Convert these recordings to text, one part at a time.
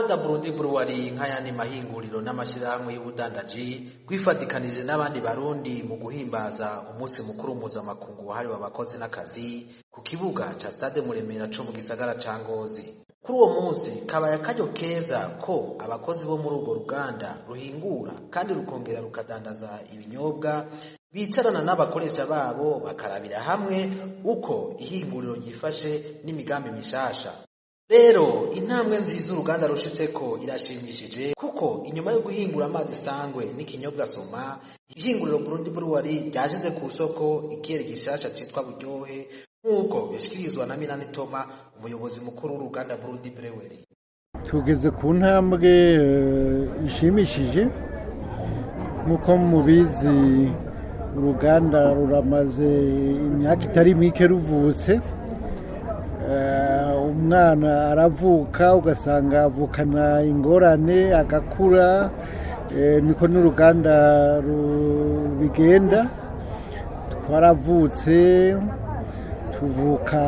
uruganda Burundi Brewery nk'ayandi mahinguriro n'amashirahamwe y'ubudandaji kwifadikanije n'abandi barundi mu guhimbaza umunsi mukuru mpuzamakungu wahariwe abakozi n'akazi ku kibuga ca Stade Muremera co mu gisagara ca Ngozi. Kuri uwo munsi kabaye akaryo keza ko abakozi bo muri urwo ruganda ruhingura kandi rukongera rukadandaza ibinyobwa bicarana n'abakoresha babo bakarabira hamwe uko ihinguriro ryifashe n'imigambi mishasha. Rero intambwe nziza uruganda rushitseko irashimishije kuko inyuma yo guhingura amazi sangwe n'ikinyobwa Soma, ihinguriro Burundi Brewery ryashize ku soko ikiyeri gishasha citwa Buryohe nk'uko bishikirizwa na Minani Toma, umuyobozi mukuru w'uruganda Burundi Brewery. Tugeze ku ntambwe ishimishije nk'uko mubizi uruganda ruramaze imyaka itari mike ruvutse. Umwana aravuka ugasanga avukana ingorane agakura, niko n'uruganda rubigenda. Twaravutse tuvuka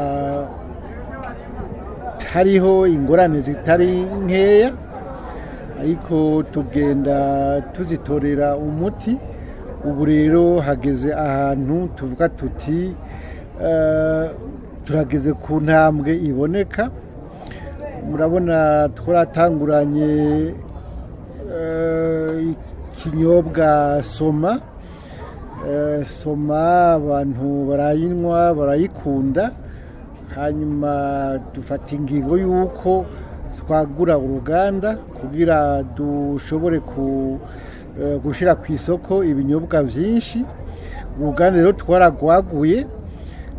hariho ingorane zitari nkeya, ariko tugenda tuzitorera umuti. Ubu rero hageze ahantu tuvuga tuti turageze ku ntambwe iboneka. Murabona twaratanguranye ikinyobwa Soma. Soma abantu barayinywa barayikunda, hanyuma dufata ingingo y'uko twagura uruganda kugira dushobore gushira ku isoko ibinyobwa byinshi. Uruganda rero twaragwaguye,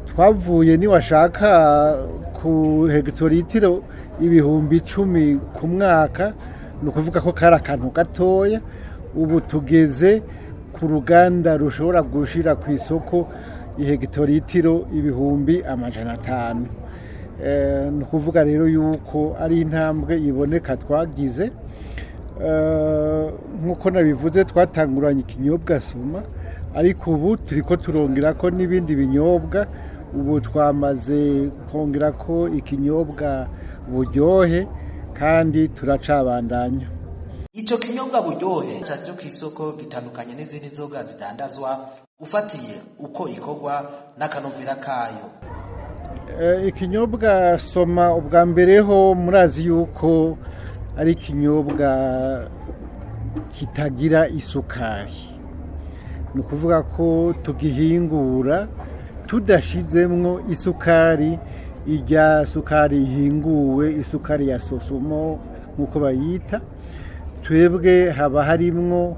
twavuye niwashaka ku hegitoritiro ibihumbi 10 ku mwaka, ni ukuvuga ko kari akantu gatoya. Ubu tugeze ku ruganda rushobora gushira ku isoko ihegitoritiro ibihumbi 500. Ni ukuvuga rero yuko ari intambwe iboneka twagize. Nk'uko nabivuze twatanguranye ikinyobwa Soma, ariko ubu turiko turongera ko n'ibindi binyobwa. Ubu twamaze kongera ko ikinyobwa Buryohe kandi turacabandanya. Ico kinyobwa Buryohe cyaje ku isoko gitandukanye n'izindi nzoga zidandazwa ufatiye uko ikorwa n'akanovera kayo. Ikinyobwa Soma ubwa mbere ho murazi yuko ari ikinyobwa kitagira isukari. Ni ukuvuga ko tugihingura tudashizemwo isukari, irya sukari ihinguwe, isukari ya Sosumo nk'uko bayita. Twebwe haba harimwo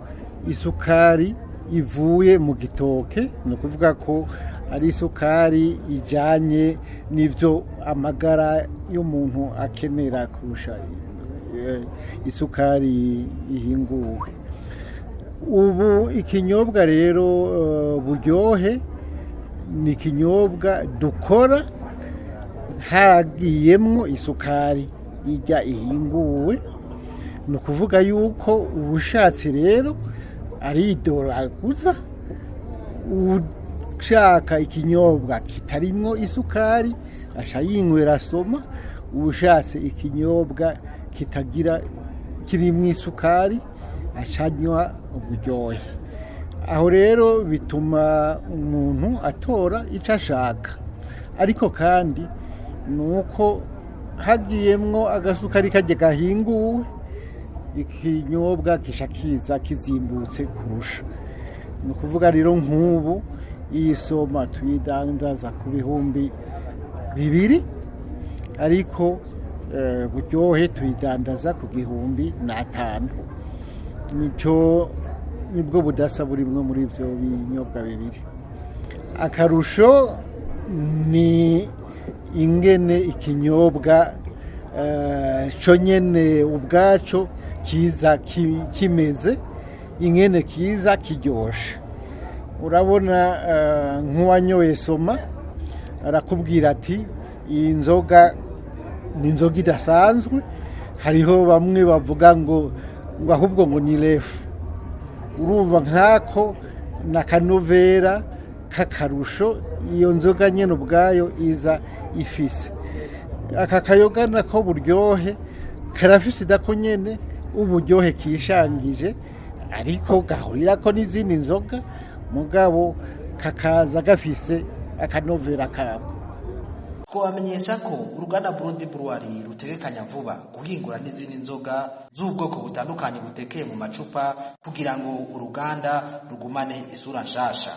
isukari ivuye mu gitoke, ni ukuvuga ko ari isukari ijanye n'ivyo amagara y'umuntu akenera kurusha isukari ihinguwe. Ubu ikinyobwa rero Buryohe ni ikinyobwa dukora hagiyemwo isukari ijya ihinguwe. Ni ukuvuga yuko ubushatse rero aridoraguza, ushaka ikinyobwa kitarimwo isukari asha yinywera Soma, ubushatse ikinyobwa kitagira kirimwo isukari acanywa Buryohe. Aho rero bituma umuntu atora ico ashaka, ariko kandi nuko hagiyemwo agasukari kaje gahinguwe, ikinyobwa kishakiza kizimbutse kurusha. Ni ukuvuga rero nk'ubu iyi Soma tuyidandaza ku bihumbi 2, ariko Buryohe tuyidandaza ku 500. Nibwo budasa burimwo muri ivyo binyobwa bibiri. Akarusho ni ingene ikinyobwa co nyene ubwaco kiza kimeze, ingene kiza kiryoshe. Urabona nk'uwanyoye Soma arakubwira ati iyi nzoga ni inzoga idasanzwe. Hariho bamwe bavuga ngo ahubwo ngo ni refu. Urumva nkako n'akanovera k'akarusho iyo nzoga nyene ubwayo iza ifise. Aka kayoga nako Buryohe karafise dako nyene uburyohe kishangije ariko gahurirako n'izindi nzoga mugabo kakaza gafise akanovera kabo. Twamenyesha ko uruganda Burundi Brewery rutegekanya vuba guhingura n'izindi nzoga z'ubwoko butandukanye butekeye mu macupa kugira ngo uruganda rugumane isura nshasha.